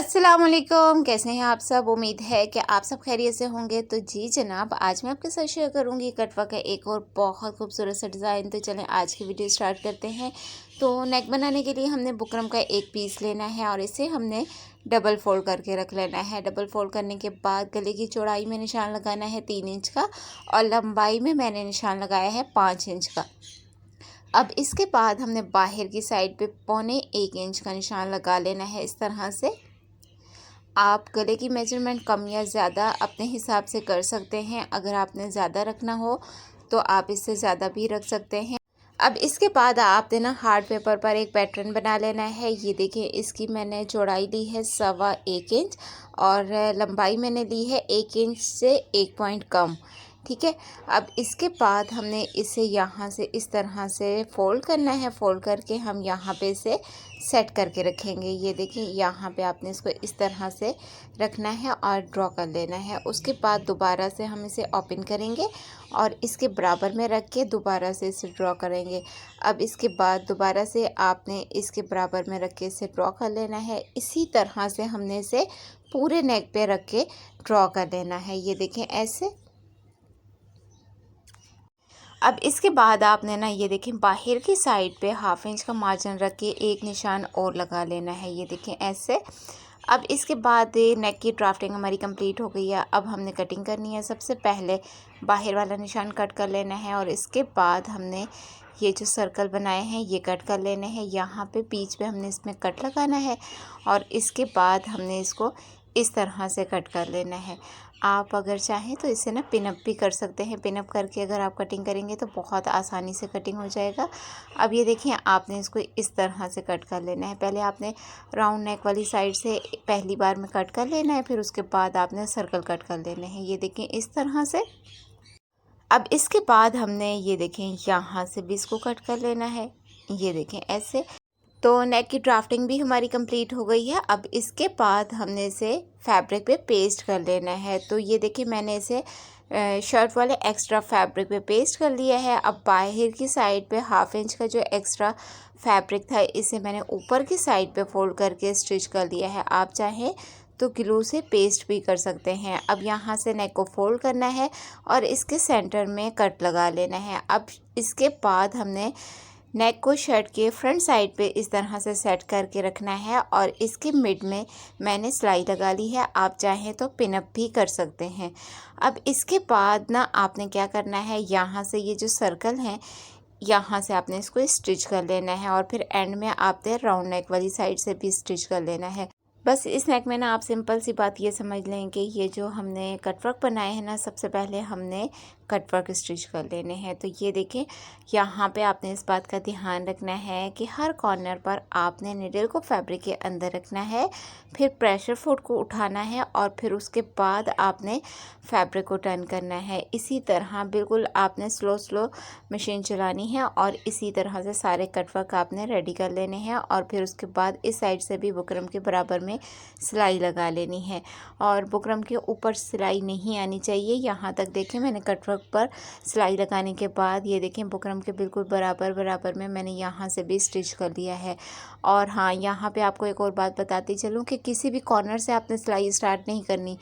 अस्सलाम वालेकुम, कैसे हैं आप सब। उम्मीद है कि आप सब खैरियत से होंगे। तो जी जनाब, आज मैं आपके साथ शेयर करूंगी कटवा का एक और बहुत खूबसूरत सा डिज़ाइन। तो चलें आज की वीडियो स्टार्ट करते हैं। तो नेक बनाने के लिए हमने बुकरम का एक पीस लेना है और इसे हमने डबल फोल्ड करके रख लेना है। डबल फोल्ड करने के बाद गले की चौड़ाई में निशान लगाना है 3 इंच का और लंबाई में मैंने निशान लगाया है 5 इंच का। अब इसके बाद हमने बाहर की साइड पे 1.25 इंच का निशान लगा लेना है। इस तरह से आप गले की मेजरमेंट कम या ज़्यादा अपने हिसाब से कर सकते हैं। अगर आपने ज़्यादा रखना हो तो आप इससे ज़्यादा भी रख सकते हैं। अब इसके बाद आपने ना हार्ड पेपर पर एक पैटर्न बना लेना है। ये देखिए, इसकी मैंने चौड़ाई ली है 1.25 इंच और लंबाई मैंने ली है 1 इंच से 1 पॉइंट कम। ठीक है। अब इसके बाद हमने इसे यहाँ से इस तरह से फ़ोल्ड करना है। फ़ोल्ड करके हम यहाँ पे इसे सेट करके रखेंगे। ये देखिए, यहाँ पे आपने इसको इस तरह से रखना है और ड्रॉ कर लेना है। उसके बाद दोबारा से हम इसे ओपन करेंगे और इसके बराबर में रख के दोबारा से इसे ड्रॉ करेंगे। अब इसके बाद दोबारा से आपने इसके बराबर में रख के इसे ड्रॉ कर लेना है। इसी तरह से हमने इसे पूरे नेक पे रख के ड्रॉ कर लेना है। ये देखें ऐसे। अब इसके बाद आपने ना ये देखें बाहर की साइड पे 1/2 इंच का मार्जिन रख के एक निशान और लगा लेना है। ये देखें ऐसे। अब इसके बाद नेक की ड्राफ्टिंग हमारी कंप्लीट हो गई है। अब हमने कटिंग करनी है। सबसे पहले बाहर वाला निशान कट कर लेना है और इसके बाद हमने ये जो सर्कल बनाए हैं ये कट कर लेने हैं। यहाँ पे बीच में हमने इसमें कट लगाना है और इसके बाद हमने इसको इस तरह से कट कर लेना है। आप अगर चाहें तो इसे ना पिनअप भी कर सकते हैं। पिनअप करके अगर आप कटिंग करेंगे तो बहुत आसानी से कटिंग हो जाएगा। अब ये देखिए, आपने इसको इस तरह से कट कर लेना है। पहले आपने राउंड नेक वाली साइड से पहली बार में कट कर लेना है, फिर उसके बाद आपने सर्कल कट कर लेने हैं। ये देखें इस तरह से। अब इसके बाद हमने ये देखें यहाँ से भी इसको कट कर लेना है। ये देखें ऐसे। तो नेक की ड्राफ्टिंग भी हमारी कंप्लीट हो गई है। अब इसके बाद हमने इसे फैब्रिक पे पेस्ट कर लेना है। तो ये देखिए, मैंने इसे शर्ट वाले एक्स्ट्रा फैब्रिक पे पेस्ट कर लिया है। अब बाहर की साइड पे 1/2 इंच का जो एक्स्ट्रा फैब्रिक था इसे मैंने ऊपर की साइड पे फोल्ड करके स्टिच कर लिया है। आप चाहें तो ग्लू से पेस्ट भी कर सकते हैं। अब यहाँ से नेक को फोल्ड करना है और इसके सेंटर में कट लगा लेना है। अब इसके बाद हमने नेक को शर्ट के फ्रंट साइड पे इस तरह से सेट करके रखना है और इसके मिड में मैंने सिलाई लगा ली है। आप चाहें तो पिनअप भी कर सकते हैं। अब इसके बाद ना आपने क्या करना है, यहाँ से ये जो सर्कल है यहाँ से आपने इसको स्टिच कर लेना है और फिर एंड में आपने राउंड नेक वाली साइड से भी स्टिच कर लेना है। बस इस नेक में ना आप सिंपल सी बात ये समझ लें कि ये जो हमने कटवर्क बनाए हैं ना, सबसे पहले हमने कटवर्क स्टिच कर लेने हैं। तो ये देखें, यहाँ पे आपने इस बात का ध्यान रखना है कि हर कॉर्नर पर आपने निडल को फैब्रिक के अंदर रखना है, फिर प्रेशर फुट को उठाना है और फिर उसके बाद आपने फैब्रिक को टर्न करना है। इसी तरह बिल्कुल आपने स्लो स्लो मशीन चलानी है और इसी तरह से सारे कटवर्क आपने रेडी कर लेने हैं और फिर उसके बाद इस साइड से भी बुकरम के बराबर में सिलाई लगा लेनी है और बुकरम के ऊपर सिलाई नहीं आनी चाहिए। यहाँ तक देखें, मैंने कटवर्क पर सिलाई लगाने के बाद ये देखें बुकरम के बिल्कुल बराबर में मैंने यहाँ से भी स्टिच कर लिया है। और हाँ, यहाँ पे आपको एक और बात बताती चलूँ कि किसी भी कॉर्नर से आपने सिलाई स्टार्ट नहीं करनी।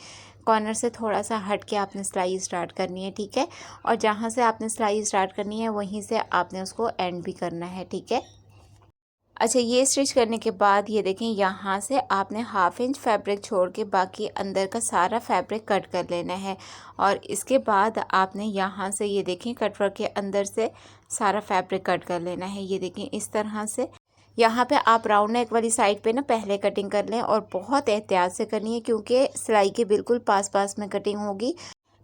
कॉर्नर से थोड़ा सा हट के आपने सिलाई स्टार्ट करनी है। ठीक है। और जहाँ से आपने सिलाई स्टार्ट करनी है वहीं से आपने उसको एंड भी करना है। ठीक है। अच्छा, ये स्टिच करने के बाद ये देखें, यहाँ से आपने 1/2 इंच फैब्रिक छोड़ के बाकी अंदर का सारा फैब्रिक कट कर लेना है और इसके बाद आपने यहाँ से ये देखें कटवर्क के अंदर से सारा फैब्रिक कट कर लेना है। ये देखें इस तरह से। यहाँ पे आप राउंड नेक वाली साइड पे ना पहले कटिंग कर लें और बहुत एहतियात से करनी है क्योंकि सिलाई के बिल्कुल पास में कटिंग होगी।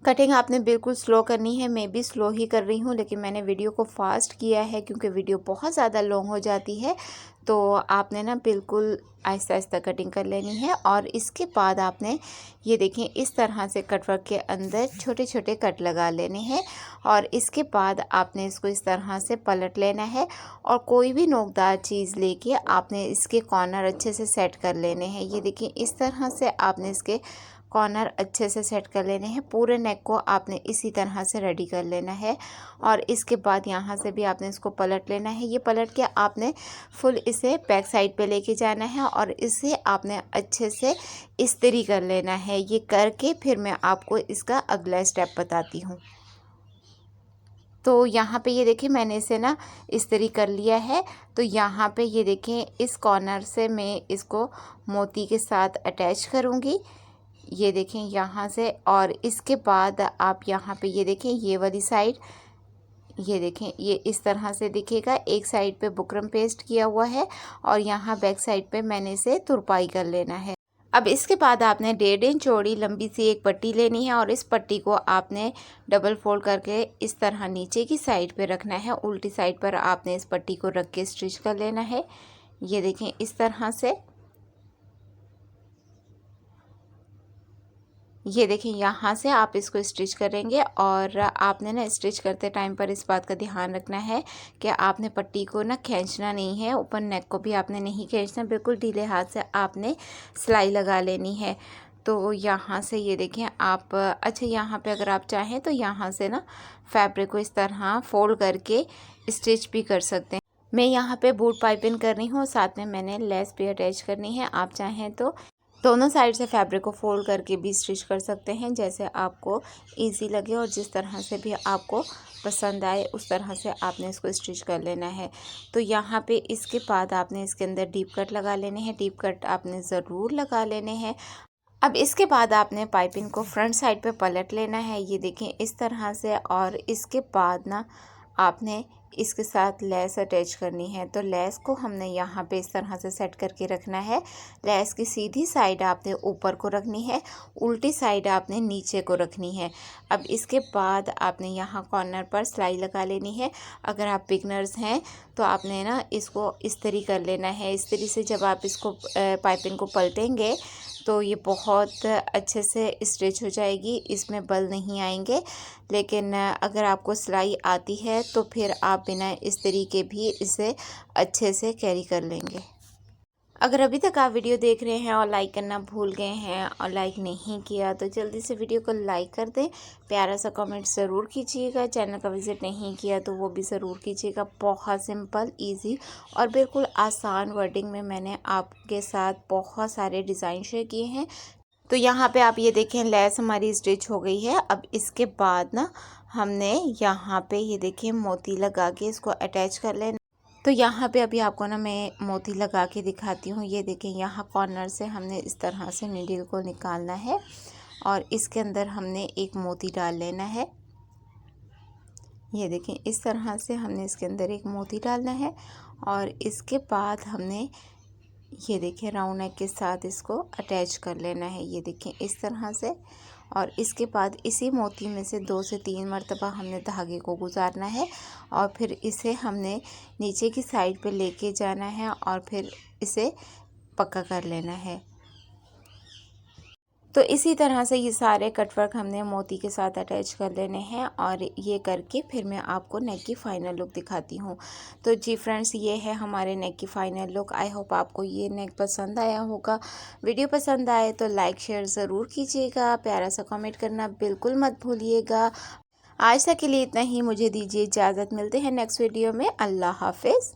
कटिंग आपने बिल्कुल स्लो करनी है। मैं भी स्लो ही कर रही हूँ, लेकिन मैंने वीडियो को फास्ट किया है क्योंकि वीडियो बहुत ज़्यादा लॉन्ग हो जाती है। तो आपने ना बिल्कुल आहिस्ता आहिस्ता कटिंग कर लेनी है और इसके बाद आपने ये देखें इस तरह से कटवर्क के अंदर छोटे छोटे कट लगा लेने हैं और इसके बाद आपने इसको इस तरह से पलट लेना है और कोई भी नोकदार चीज़ लेके आपने इसके कॉर्नर अच्छे से सेट कर लेने हैं। ये देखिए इस तरह से आपने इसके कॉर्नर अच्छे से सेट कर लेने हैं। पूरे नेक को आपने इसी तरह से रेडी कर लेना है और इसके बाद यहाँ से भी आपने इसको पलट लेना है। ये पलट के आपने फुल इसे बैक साइड पे लेके जाना है और इसे आपने अच्छे से इस्त्री कर लेना है। ये करके फिर मैं आपको इसका अगला स्टेप बताती हूँ। तो यहाँ पे ये देखिए मैंने इसे ना इस्त्री कर लिया है। तो यहाँ पे ये देखें इस कॉर्नर से मैं इसको मोती के साथ अटैच करूँगी, ये देखें यहाँ से। और इसके बाद आप यहाँ पे ये देखें ये वाली साइड, ये देखें ये इस तरह से दिखेगा। एक साइड पे बुकरम पेस्ट किया हुआ है और यहाँ बैक साइड पे मैंने इसे तुरपाई कर लेना है। अब इसके बाद आपने 1.5 इंच चौड़ी लंबी सी एक पट्टी लेनी है और इस पट्टी को आपने डबल फोल्ड करके इस तरह नीचे की साइड पे रखना है। उल्टी साइड पर आपने इस पट्टी को रख के स्टिच कर लेना है। ये देखें इस तरह से, ये देखें यहाँ से आप इसको स्टिच करेंगे। और आपने ना स्टिच करते टाइम पर इस बात का ध्यान रखना है कि आपने पट्टी को ना खींचना नहीं है, ऊपर नेक को भी आपने नहीं खींचना, बिल्कुल ढीले हाथ से आपने सिलाई लगा लेनी है। तो यहाँ से ये देखें आप, अच्छा यहाँ पे अगर आप चाहें तो यहाँ से ना फैब्रिक को इस तरह फोल्ड करके स्टिच भी कर सकते हैं। मैं यहाँ पे बूट पाइपिंग कर रही हूँ, साथ में मैंने लेस भी अटैच करनी है। आप चाहें तो दोनों साइड से फैब्रिक को फोल्ड करके भी स्टिच कर सकते हैं, जैसे आपको इजी लगे और जिस तरह से भी आपको पसंद आए उस तरह से आपने इसको स्टिच कर लेना है। तो यहाँ पे इसके बाद आपने इसके अंदर डीप कट लगा लेने हैं, डीप कट आपने ज़रूर लगा लेने हैं। अब इसके बाद आपने पाइपिंग को फ्रंट साइड पे पलट लेना है, ये देखें इस तरह से। और इसके बाद ना आपने इसके साथ लेस अटैच करनी है। तो लेस को हमने यहाँ पे इस तरह से सेट करके रखना है। लेस की सीधी साइड आपने ऊपर को रखनी है, उल्टी साइड आपने नीचे को रखनी है। अब इसके बाद आपने यहाँ कॉर्नर पर सिलाई लगा लेनी है। अगर आप बिगनर्स हैं तो आपने ना इसको इस्त्री कर लेना है। इस्त्री से जब आप इसको पाइपिंग को पलटेंगे तो ये बहुत अच्छे से स्टिच हो जाएगी, इसमें बल नहीं आएंगे। लेकिन अगर आपको सिलाई आती है तो फिर आप बिना इस्त्री के भी इसे अच्छे से कैरी कर लेंगे। अगर अभी तक आप वीडियो देख रहे हैं और लाइक करना भूल गए हैं और लाइक नहीं किया तो जल्दी से वीडियो को लाइक कर दें, प्यारा सा कमेंट ज़रूर कीजिएगा। चैनल का विज़िट नहीं किया तो वो भी ज़रूर कीजिएगा। बहुत सिंपल, इजी और बिल्कुल आसान वर्डिंग में मैंने आपके साथ बहुत सारे डिज़ाइन शेयर किए हैं। तो यहाँ पे आप ये देखें लेस हमारी स्टिच हो गई है। अब इसके बाद ना हमने यहाँ पे ये देखें मोती लगा के इसको अटैच कर लेना। तो यहाँ पे अभी आपको ना मैं मोती लगा के दिखाती हूँ। ये देखें यहाँ कॉर्नर से हमने इस तरह से नीडल को निकालना है और इसके अंदर हमने एक मोती डाल लेना है। ये देखें इस तरह से हमने इसके अंदर एक मोती डालना है और इसके बाद हमने ये देखें राउंड नेक के साथ इसको अटैच कर लेना है। ये देखें इस तरह से। और इसके बाद इसी मोती में से 2 से 3 मरतबा हमने धागे को गुजारना है और फिर इसे हमने नीचे की साइड पे लेके जाना है और फिर इसे पक्का कर लेना है। तो इसी तरह से ये सारे कटवर्क हमने मोती के साथ अटैच कर लेने हैं और ये करके फिर मैं आपको नेक की फ़ाइनल लुक दिखाती हूँ। तो जी फ्रेंड्स, ये है हमारे नेक की फ़ाइनल लुक। आई होप आपको ये नेक पसंद आया होगा। वीडियो पसंद आए तो लाइक शेयर ज़रूर कीजिएगा, प्यारा सा कमेंट करना बिल्कुल मत भूलिएगा। आज तक के लिए इतना ही, मुझे दीजिए इजाज़त। मिलते हैं नेक्स्ट वीडियो में। अल्लाह हाफिज़।